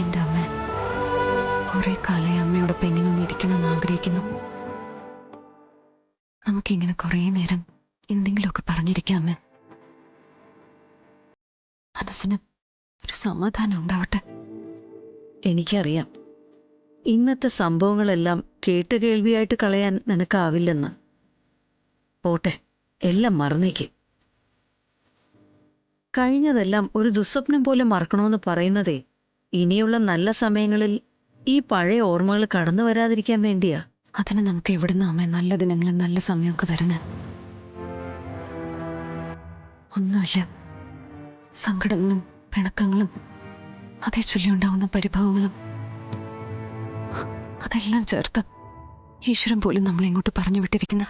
എന്റെ അമ്മ കുറെ കാലമായി അമ്മയോടൊപ്പം ഇങ്ങനെ ഒന്ന് ഇരിക്കണമെന്ന് ആഗ്രഹിക്കുന്നു. നമുക്കിങ്ങനെ കുറേ നേരം എന്തെങ്കിലുമൊക്കെ പറഞ്ഞിരിക്കാം അമ്മ. മനസ്സിന് ഒരു സമാധാനം ഉണ്ടാവട്ടെ. എനിക്കറിയാം ഇന്നത്തെ സംഭവങ്ങളെല്ലാം കേട്ടുകേൾവിയായിട്ട് കളയാൻ നിനക്കാവില്ലെന്ന്. പോട്ടെ, എല്ലാം മറന്നേക്ക്. കഴിഞ്ഞതെല്ലാം ഒരു ദുസ്വപ്നം പോലെ മറക്കണമെന്ന് പറയുന്നതേ ഇനിയുള്ള നല്ല സമയങ്ങളിൽ ഈ പഴയ ഓർമ്മകൾ കടന്നു വരാതിരിക്കാൻ വേണ്ടിയാ. അതിന് നമുക്ക് എവിടുന്ന് അമ്മ നല്ല ദിനങ്ങളും നല്ല സമയമൊക്കെ തരുന്നത്? ഒന്നുമില്ല. സങ്കടങ്ങളും പിണക്കങ്ങളും അതേ ചൊല്ലിയുണ്ടാവുന്ന പരിഭവങ്ങളും അതെല്ലാം ചേർത്ത് ഈശ്വരൻ പോലും നമ്മളെ ഇങ്ങോട്ട് പറഞ്ഞു വിട്ടിരിക്കുന്ന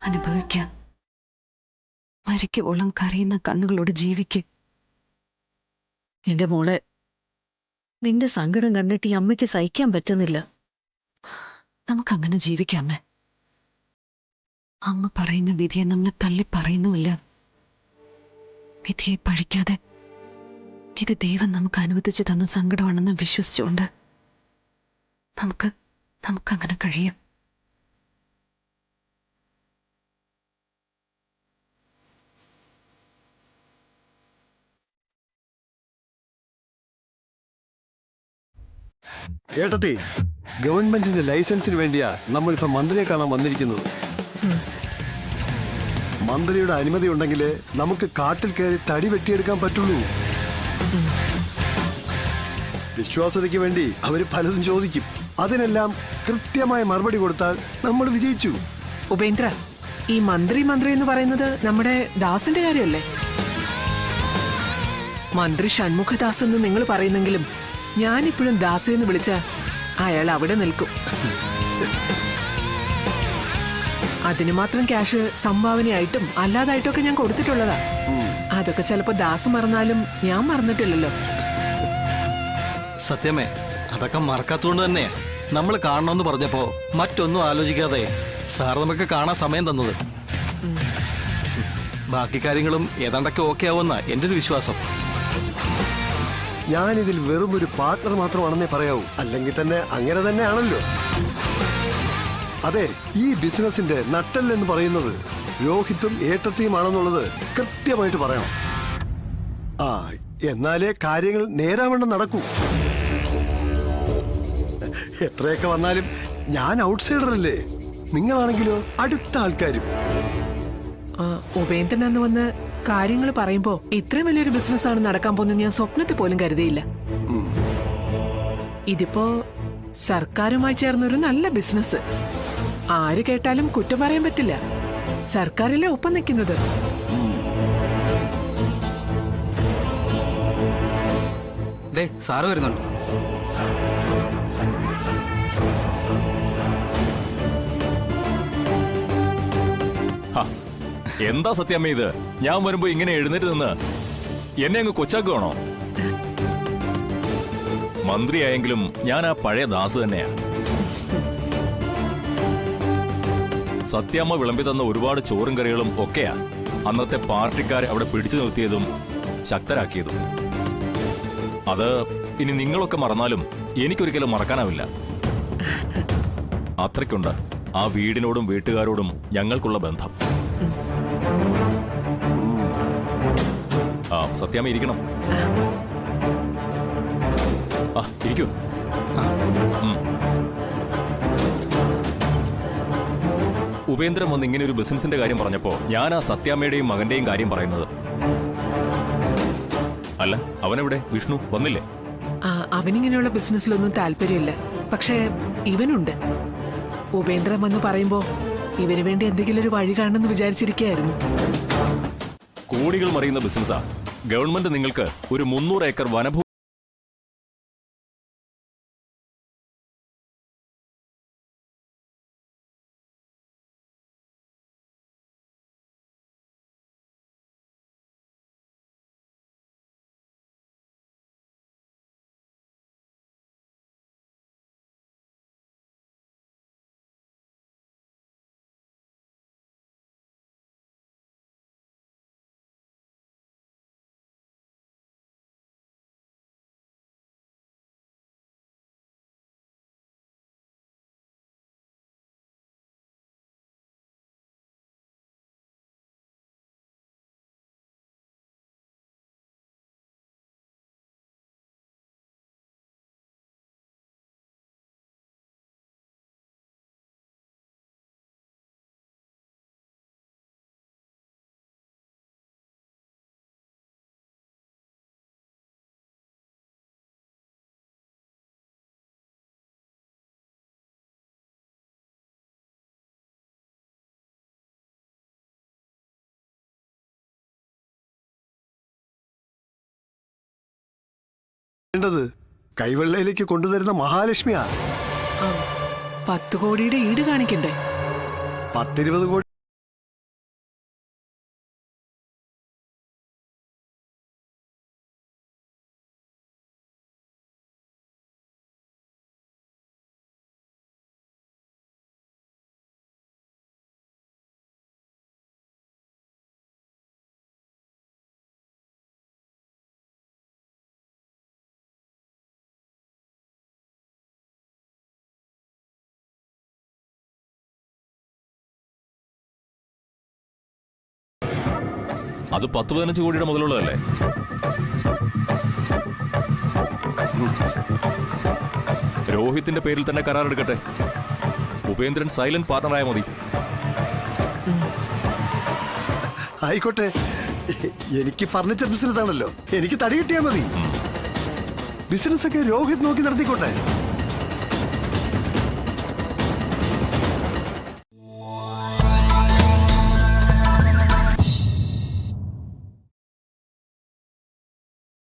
അനുഭവിക്കാൻ മരിക്കുവോളം കരയുന്ന കണ്ണുകളോട് ജീവിക്ക്. എന്റെ മോളെ, നിന്റെ സങ്കടം കണ്ടിട്ട് ഈ അമ്മയ്ക്ക് സഹിക്കാൻ പറ്റുന്നില്ല. നമുക്കങ്ങനെ ജീവിക്കാമേ. അമ്മ പറയുന്ന വിധിയെ നമ്മൾ തള്ളി പറയുന്നുമില്ല. വിധിയെ പഴിക്കാതെ ഇത് ദൈവം നമുക്ക് അനുവദിച്ചു തന്ന സങ്കടമാണെന്ന് വിശ്വസിച്ചുകൊണ്ട് നമുക്കങ്ങനെ കഴിയാം. ഏട്ടത്തി, ഗവൺമെന്റിന്റെ ലൈസൻസിന് വേണ്ടിയാ നമ്മളിപ്പോ മന്ത്രിയെ കാണാൻ വന്നിരിക്കുന്നത്. മന്ത്രിയുടെ അനുമതി ഉണ്ടെങ്കിൽ നമുക്ക് കാട്ടിൽ കയറി തടി വെട്ടിയെടുക്കാൻ പറ്റുള്ളൂ. വിശ്വാസതയ്ക്ക് വേണ്ടി അവര് പലതും ചോദിക്കും. അതിനെല്ലാം കൃത്യമായ മറുപടി കൊടുത്താൽ നമ്മൾ വിജയിച്ചു. ഉപേന്ദ്ര, ഈ മന്ത്രി എന്ന് പറയുന്നത് നമ്മുടെ ദാസിന്റെ കാര്യമല്ലേ? മന്ത്രി ഷൺമുഖദാസ് എന്ന് നിങ്ങൾ പറയുന്നെങ്കിലും ഞാനിപ്പോഴും ദാസ് എന്ന് വിളിച്ച അയാൾ അവിടെ നിൽക്കും. അതിന് മാത്രം ക്യാഷ് സംഭാവനയായിട്ടും അല്ലാതായിട്ടും ഒക്കെ ഞാൻ കൊടുത്തിട്ടുള്ളതാ. അതൊക്കെ ചിലപ്പോ ദാസ് മറന്നാലും ഞാൻ മറന്നിട്ടില്ലല്ലോ. സത്യമേ, അതൊക്കെ മറക്കാത്തതുകൊണ്ട് തന്നെ നമ്മൾ കാണണമെന്ന് പറഞ്ഞപ്പോ മറ്റൊന്നും ആലോചിക്കാതെ സാർ നമുക്ക് കാണാൻ സമയം തന്നത്. ബാക്കി കാര്യങ്ങളും ഏതാണ്ടൊക്കെ ഓക്കെ ആവുമെന്ന എന്റെ ഒരു വിശ്വാസം. ഞാനിതിൽ വെറും ഒരു പാർട്ട്ണർ മാത്രമാണെന്നേ പറയാവൂ. അല്ലെങ്കിൽ തന്നെ അങ്ങനെ തന്നെയാണല്ലോ. അതെ, ഈ ബിസിനസിന്റെ നട്ടെല്ലെന്ന് പറയുന്നത് രോഹിത്തും ഏട്ടത്തിയുമാണെന്നുള്ളത് കൃത്യമായിട്ട് പറയണം. എന്നാലേ കാര്യങ്ങൾ നേരാവണ്ണം നടക്കൂ. എത്രയൊക്കെ വന്നാലും ഞാൻ ഔട്ട്സൈഡർ അല്ലേ. നിങ്ങളാണെങ്കിലോ അടുത്ത ആൾക്കാരും. ഉപേന്ദ്രൻ അന്ന് വന്ന് കാര്യങ്ങൾ പറയുമ്പോ ഇത്രയും വലിയൊരു ബിസിനസ് ആണ് നടക്കാൻ പോകുന്നത് ഞാൻ സ്വപ്നത്തിൽ പോലും കരുതിയില്ല. ഇതിപ്പോ സർക്കാരുമായി ചേർന്നൊരു നല്ല ബിസിനസ്. ആര് കേട്ടാലും കുറ്റം പറയാൻ പറ്റില്ല. സർക്കാരിലെ ഒപ്പം നിൽക്കുന്നത്. സാറ് വരുന്നുണ്ട്. എന്താ സത്യാമ്മ ഇത്? ഞാൻ വരുമ്പോ ഇങ്ങനെ എഴുന്നേറ്റ് നിന്ന് എന്നെ അങ്ങ് കൊച്ചാക്കുവാണോ? മന്ത്രിയായെങ്കിലും ഞാൻ ആ പഴയ ദാസ് തന്നെയാ. സത്യാമ്മ വിളമ്പി തന്ന ഒരുപാട് ചോറും കറികളും ഒക്കെയാ അന്നത്തെ പാർട്ടിക്കാരെ അവിടെ പിടിച്ചു നിർത്തിയതും ശക്തരാക്കിയതും. അത് ഇനി നിങ്ങളൊക്കെ മറന്നാലും എനിക്കൊരിക്കലും മറക്കാനാവില്ല. അത്രയ്ക്കുണ്ട് ആ വീടിനോടും വീട്ടുകാരോടും ഞങ്ങൾക്കുള്ള ബന്ധം. സത്യാമ്മ ഇരിക്കണം. ഇരിക്കൂ. ഉപേന്ദ്രൻ വന്ന് ഇങ്ങനെ ഒരു ബിസിനസിന്റെ കാര്യം പറഞ്ഞപ്പോ ഞാൻ ആ സത്യാമ്മയുടെയും മകന്റെയും കാര്യം പറയുന്നത്. അല്ല, അവനെവിടെ? വിഷ്ണു വന്നില്ലേ? അവനിങ്ങനെയുള്ള ബിസിനസ്സിലൊന്നും താല്പര്യമില്ല. പക്ഷേ ഇവനുണ്ട്. ഉപേന്ദ്രൻ വന്ന് പറയുമ്പോ ഇവന് വേണ്ടി എന്തെങ്കിലും ഒരു വഴി കാണണമെന്ന് വിചാരിച്ചിരിക്കുകയായിരുന്നു. കോടികൾ മറിയുന്ന ബിസിനസ്സാ. ഗവൺമെന്റ് നിങ്ങൾക്ക് ഒരു 300 ഏക്കർ വനഭൂമി വേണ്ടത് കൈവെള്ളയിലേക്ക് കൊണ്ടുതരുന്ന മഹാലക്ഷ്മിയാ. 10 കോടിയുടെ ഈട് കാണിക്കണ്ടേ? 10-20 കോടി അത് 10-15 കോടിയുടെ മുതലുള്ളതല്ലേ? രോഹിത്തിന്റെ പേരിൽ തന്നെ കരാർ എടുക്കട്ടെ. ഉപേന്ദ്രൻ സൈലന്റ് പാർട്ണറായ മതി. ആയിക്കോട്ടെ. എനിക്ക് ഫർണിച്ചർ ബിസിനസ് ആണല്ലോ, എനിക്ക് തടി കിട്ടിയാ മതി. ബിസിനസ് ഒക്കെ രോഹിത് നോക്കി നടത്തിക്കോട്ടെ.